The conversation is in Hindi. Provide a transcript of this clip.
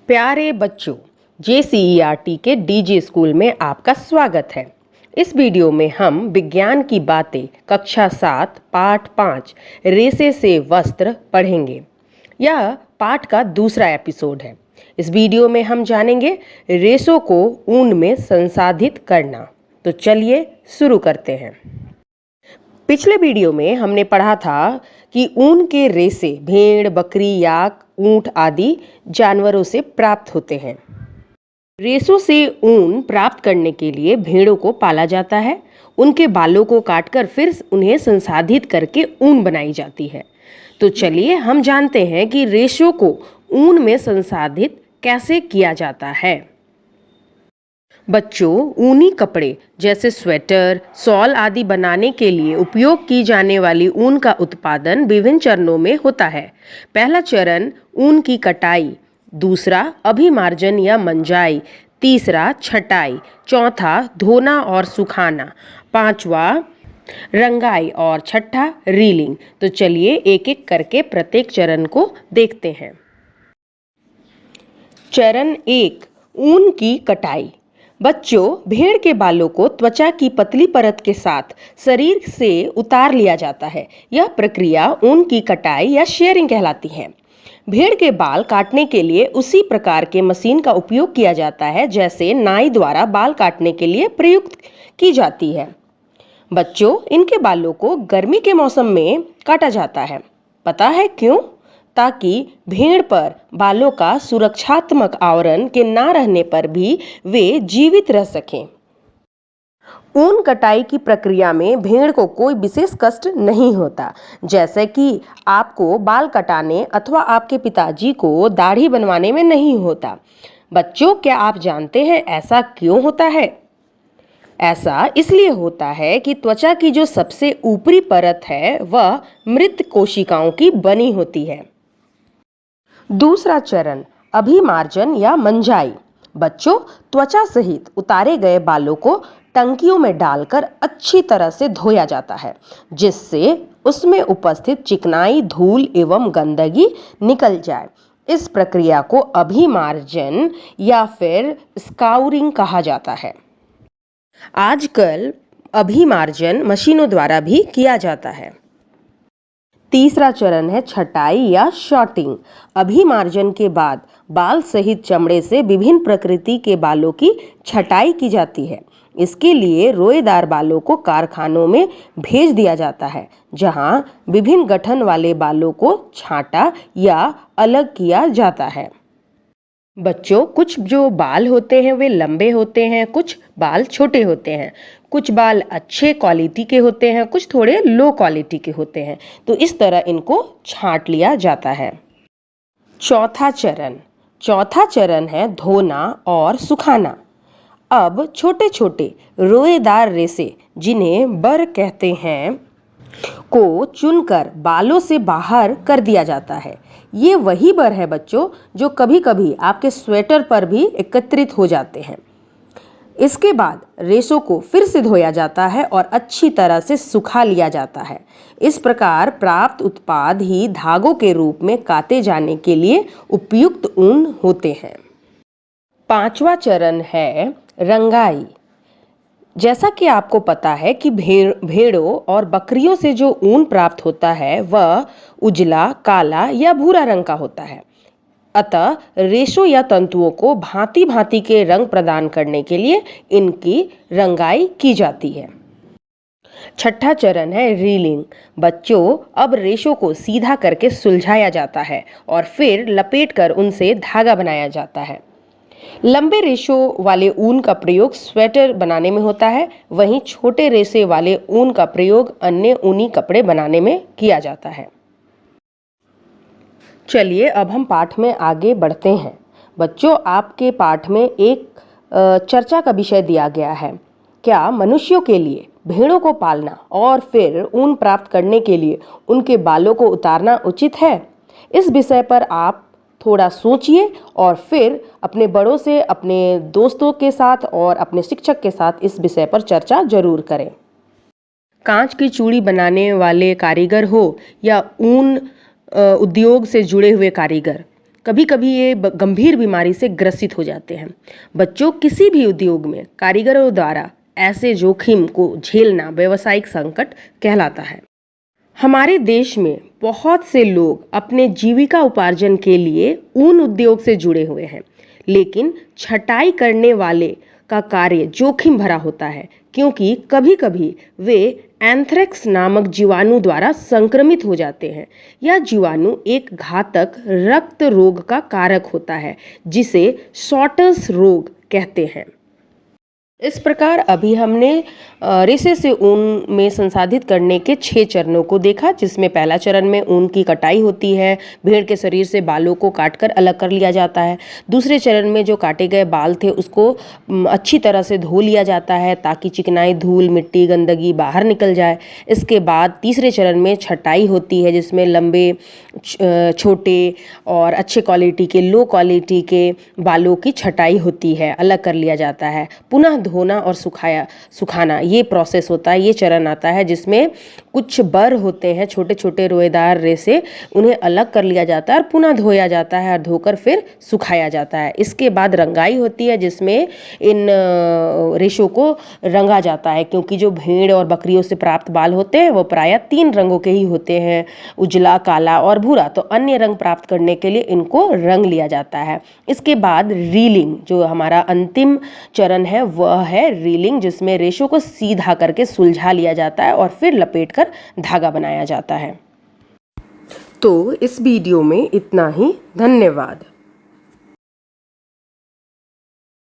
प्यारे बच्चों, JCERT के डीजे स्कूल में आपका स्वागत है। इस वीडियो में हम विज्ञान की बातें कक्षा 7 पाठ 5 रेसे से वस्त्र पढ़ेंगे। यह पाठ का दूसरा एपिसोड है। इस वीडियो में हम जानेंगे रेसों को ऊन में संसाधित करना। तो चलिए शुरू करते हैं। पिछले वीडियो में हमने पढ़ा था कि ऊन के रेसे भेड़, बकरी, याक, ऊंट आदि जानवरों से प्राप्त होते हैं। रेसों से ऊन प्राप्त करने के लिए भेड़ों को पाला जाता है। उनके बालों को काटकर फिर उन्हें संसाधित करके ऊन बनाई जाती है। तो चलिए हम जानते हैं कि रेशों को ऊन में संसाधित कैसे किया जाता है। बच्चों, ऊनी कपड़े जैसे स्वेटर, शॉल आदि बनाने के लिए उपयोग की जाने वाली ऊन का उत्पादन विभिन्न चरणों में होता है। पहला चरण ऊन की कटाई, दूसरा अभिमार्जन या मंजाई, तीसरा छटाई, चौथा धोना और सुखाना, पांचवा रंगाई और छठा रीलिंग। तो चलिए एक एक करके प्रत्येक चरण को देखते हैं। चरण 1, ऊन की कटाई। बच्चों, भेड़ के बालों को त्वचा की पतली परत के साथ शरीर से उतार लिया जाता है। यह प्रक्रिया ऊन की कटाई या शेयरिंग कहलाती है। भेड़ के बाल काटने के लिए उसी प्रकार के मशीन का उपयोग किया जाता है जैसे नाई द्वारा बाल काटने के लिए प्रयुक्त की जाती है। बच्चों, इनके बालों को गर्मी के मौसम में काटा जाता है। पता है क्यों? ताकि भेड़ पर बालों का सुरक्षात्मक आवरण के ना रहने पर भी वे जीवित रह सकें। ऊन कटाई की प्रक्रिया में भेड़ को कोई विशेष कष्ट नहीं होता, जैसे कि आपको बाल कटाने अथवा आपके पिताजी को दाढ़ी बनवाने में नहीं होता। बच्चों, क्या आप जानते हैं ऐसा क्यों होता है? ऐसा इसलिए होता है कि त्वचा की जो सबसे ऊपरी परत है वह मृत कोशिकाओं की बनी होती है। दूसरा चरण अभिमार्जन या मंजाई। बच्चों, त्वचा सहित उतारे गए बालों को टंकियों में डालकर अच्छी तरह से धोया जाता है, जिससे उसमें उपस्थित चिकनाई, धूल एवं गंदगी निकल जाए। इस प्रक्रिया को अभिमार्जन या फिर स्काउरिंग कहा जाता है। आजकल अभिमार्जन मशीनों द्वारा भी किया जाता है। तीसरा चरण है छटाई या शॉर्टिंग। अभिमार्जन के बाद बाल सहित चमड़े से विभिन्न प्रकृति के बालों की छटाई की जाती है। इसके लिए रोएदार बालों को कारखानों में भेज दिया जाता है, जहां विभिन्न गठन वाले बालों को छांटा या अलग किया जाता है। बच्चों, कुछ जो बाल होते हैं वे लंबे होते हैं, कुछ बाल छोटे होते हैं, कुछ बाल अच्छे क्वालिटी के होते हैं, कुछ थोड़े लो क्वालिटी के होते हैं। तो इस तरह इनको छांट लिया जाता है। चौथा चरण है धोना और सुखाना। अब छोटे छोटे रोएदार रेसे, जिन्हें बर कहते हैं, को चुनकर बालों से बाहर कर दिया जाता है। ये वही बर है बच्चों जो कभी कभी आपके स्वेटर पर भी एकत्रित हो जाते हैं। इसके बाद रेशों को फिर से धोया जाता है और अच्छी तरह से सुखा लिया जाता है। इस प्रकार प्राप्त उत्पाद ही धागों के रूप में काते जाने के लिए उपयुक्त ऊन होते हैं। पांचवा चरण है रंगाई। जैसा कि आपको पता है कि भेड़ों और बकरियों से जो ऊन प्राप्त होता है वह उजला, काला या भूरा रंग का होता है। अतः रेशों या तंतुओं को भांति भांति के रंग प्रदान करने के लिए इनकी रंगाई की जाती है। छठा चरण है रीलिंग। बच्चों, अब रेशों को सीधा करके सुलझाया जाता है और फिर लपेटकर उनसे धागा बनाया जाता है। लंबे रेशों वाले ऊन का प्रयोग स्वेटर बनाने में होता है, वहीं छोटे रेशे वाले ऊन का प्रयोग अन्य ऊनी कपड़े बनाने में किया जाता है। चलिए अब हम पाठ में आगे बढ़ते हैं। बच्चों, आपके पाठ में एक चर्चा का विषय दिया गया है। क्या मनुष्यों के लिए भेड़ों को पालना और फिर ऊन प्राप्त करने के लिए उनके बालों को उतारना उचित है? इस विषय पर आप थोड़ा सोचिए और फिर अपने बड़ों से, अपने दोस्तों के साथ और अपने शिक्षक के साथ इस विषय पर चर्चा जरूर करें। कांच की चूड़ी बनाने वाले कारीगर हो या ऊन उद्योग से जुड़े हुए कारीगर, कभी कभी ये गंभीर बीमारी से ग्रसित हो जाते हैं। बच्चों किसी भी उद्योग में कारीगरों द्वारा ऐसे जोखिम को झेलना व्यावसायिक संकट कहलाता है। हमारे देश में बहुत से लोग अपने जीविका उपार्जन के लिए ऊन उद्योग से जुड़े हुए हैं, लेकिन छटाई करने वाले का कार्य जोखिम भरा होता है, क्योंकि कभी-कभी वे एंथ्रेक्स नामक जीवाणु द्वारा संक्रमित हो जाते हैं। यह जीवाणु एक घातक रक्त रोग का कारक होता है, जिसे सॉटर्स रोग कहते हैं। इस प्रकार अभी हमने रेशे से ऊन में संसाधित करने के 6 चरणों को देखा, जिसमें पहला चरण में ऊन की कटाई होती है। भेड़ के शरीर से बालों को काटकर अलग कर लिया जाता है। दूसरे चरण में जो काटे गए बाल थे उसको अच्छी तरह से धो लिया जाता है, ताकि चिकनाई, धूल, मिट्टी, गंदगी बाहर निकल जाए। इसके बाद तीसरे चरण में छटाई होती है, जिसमें लंबे, छोटे और अच्छे क्वालिटी के, लो क्वालिटी के बालों की छटाई होती है, अलग कर लिया जाता है। पुनः धोना और सुखाना ये प्रोसेस होता है, ये चरण आता है, जिसमें कुछ बर होते हैं, छोटे छोटे रोएदार रेशे, उन्हें अलग कर लिया जाता है और पुनः धोया जाता है और धोकर फिर सुखाया जाता है। इसके बाद रंगाई होती है, जिसमें इन रेशों को रंगा जाता है, क्योंकि जो भेड़ और बकरियों से प्राप्त बाल होते हैं वो प्रायः 3 रंगों के ही होते हैं, उजला, काला और भूरा। तो अन्य रंग प्राप्त करने के लिए इनको रंग लिया जाता है। इसके बाद रीलिंग, जो हमारा अंतिम चरण है, वह है रीलिंग, जिसमें रेशों को सीधा करके सुलझा लिया जाता है और फिर लपेटकर धागा बनाया जाता है। तो इस वीडियो में इतना ही। धन्यवाद।